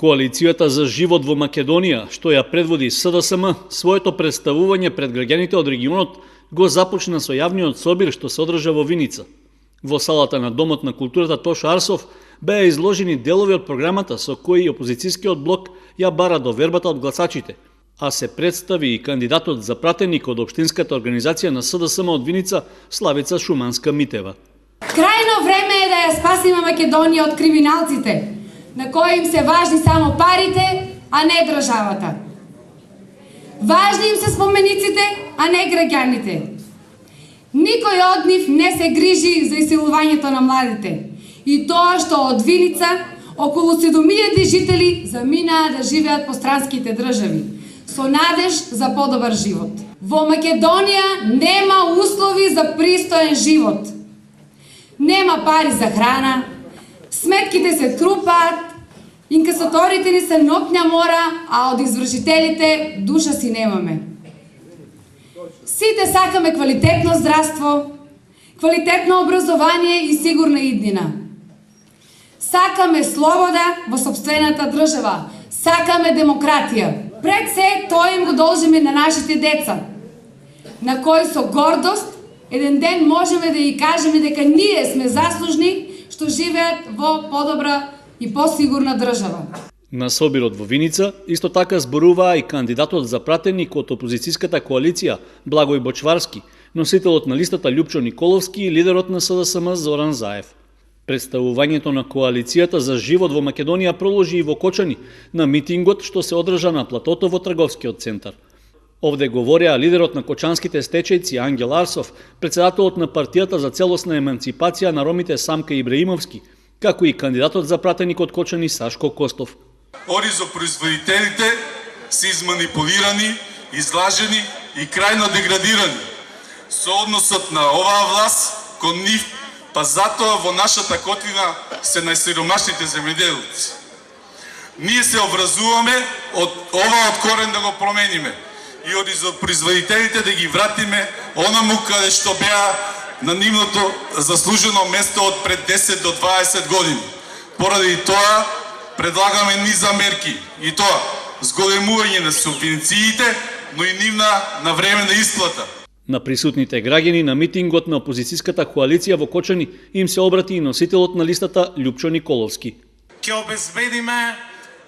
Коалицијата за живот во Македонија, што ја предводи СДСМ, своето представување пред граѓаните од регионот го започна со јавниот собир што се одржа во Виница. Во салата на Домот на културата Тоша Арсов беа изложени делови од програмата со кои опозицијскиот блок ја бара довербата од гласачите, а се представи и кандидатот за пратеник од општинската организација на СДСМ од Виница Славица Шуманска-Митева. Крајно време е да ја спасиме Македонија од криминалците, на кои им се важни само парите, а не државата. Важни им се спомениците, а не граѓаните. Никој од нив не се грижи за исилувањето на младите. И тоа што од Виница околу 7000 жители заминаа да живеат по странските држави, со надеж за подобар живот. Во Македонија нема услови за пристоен живот. Нема пари за храна, сметките се трупаат, инкасаторите ни се ноќна мора, а од извршителите душа си немаме. Сите сакаме квалитетно здравство, квалитетно образование и сигурна иднина. Сакаме слобода во сопствената држава, сакаме демократија. Пред се тоа им го должиме на нашите деца, на кои со гордост еден ден можеме да ја кажеме дека ние сме заслужни што живеат во подобра и посигурна држава. На собирот во Виница исто така зборуваа и кандидатот за пратеник од опозицијската коалиција Благој Бочварски, носителот на листата Љупчо Николовски и лидерот на СДСМ Зоран Заев. Представувањето на коалицијата за живот во Македонија проложи и во Кочани на митингот што се одржа на платото во трговскиот центар. Овде говореа лидерот на кочанските стечајци Ангел Арсов, председателот на партијата за целосна еманципација на ромите Самка Ибраимовски, како и кандидатот за пратеник од Кочани Сашко Костов. Оризопроизводителите се изманипулирани, излажени и крајно деградирани со односот на оваа власт кон нив, па затоа во нашата котлина се најсиромашните земјоделци. Ние се образуваме од ова од корен да го промениме и оризопроизводителите да ги вратиме онаму каде што беа на нивното заслужено место од пред 10 до 20 години. Поради тоа предлагаме низа мерки и тоа зголемување на субвенциите, но и нивна навременна исплата. На присутните граѓани на митингот на опозицијската коалиција во Кочани им се обрати и носителот на листата Љупчо Николовски. Ќе обезбедиме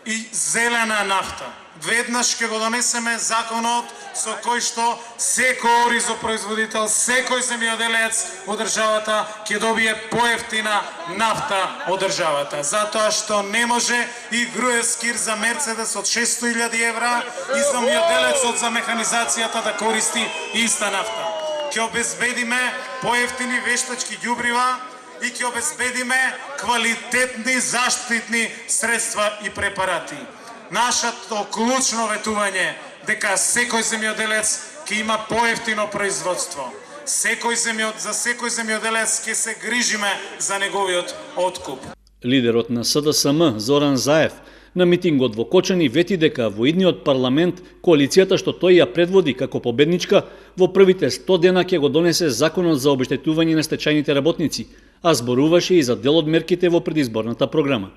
и зелена нафта. Веднаш ќе го донесеме законот со кој што секој оризопроизводител, секој земјоделец од државата ќе добие поевтина нафта од државата. Затоа што не може и Груевскир за Мерцедес од 600.000 евра и земјоделецот за механизацијата да користи иста нафта. Ќе обезбедиме поевтини вештачки ѓубрива и ќе обезбедиме квалитетни заштитни средства и препарати. Нашето клучно ветување дека секој земјоделец ќе има поевтино производство. За секој земјоделец ќе се грижиме за неговиот откуп. Лидерот на СДСМ Зоран Заев на митингот во Кочани вети дека во идниот парламент коалицијата што тој ја предводи како победничка во првите 100 дена ќе го донесе законот за обештетување на стечајните работници, а зборуваше и за дел од мерките во предизборната програма.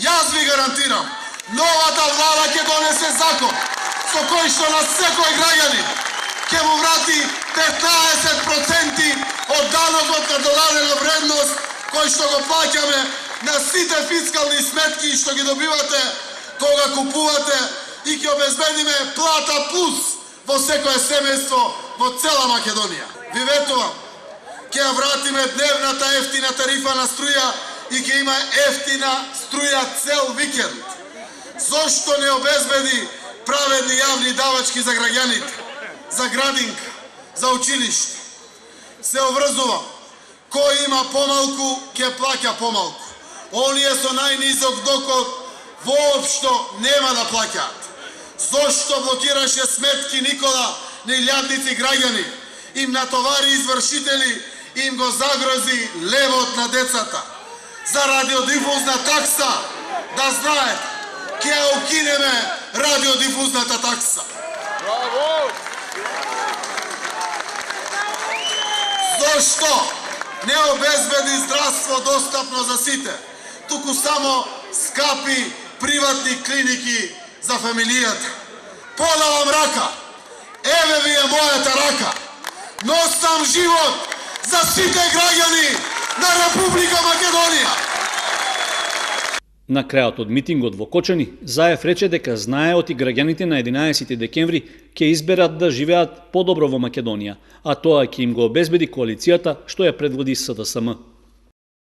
Јас ви гарантирам, новата влада ќе донесе закон со кој што на секој граѓанин ќе му врати 15% од данокот на додадена вредност кој што го плаќаме на сите фискални сметки што ги добивате кога купувате и ќе обезбедиме плата плюс во секое семејство во цела Македонија. Ви ветувам, ќе ја вратиме дневната ефтина тарифа на струја и ќе има ефтина струја цел викенд. Зошто не обезбеди праведни јавни давачки за граѓаните, за градинка, за училиште? Се обврзува, кој има помалку, ќе плаќа помалку. Оние со најнизок доход воопшто нема да плаќаат. Зошто блокираше сметки Никола на илјадници граѓани, им натовари извршители, им го загрози левот на децата. За радиодифузна такса, да знаете, ќе ја укинеме радиодифузната такса. Браво! Зошто не обезбеди здравство достапно за сите, туку само скапи приватни клиники за фамилијата. Подавам рака, еве ви е мојата рака. Носам живот за сите граѓани на Република Македонија. На крајот од митингот во Кочани, Заев рече дека знаеот и граѓаните на 11 декември ќе изберат да живеат подобро во Македонија, а тоа ќе им го обезбеди коалицијата што ја предводи СДСМ.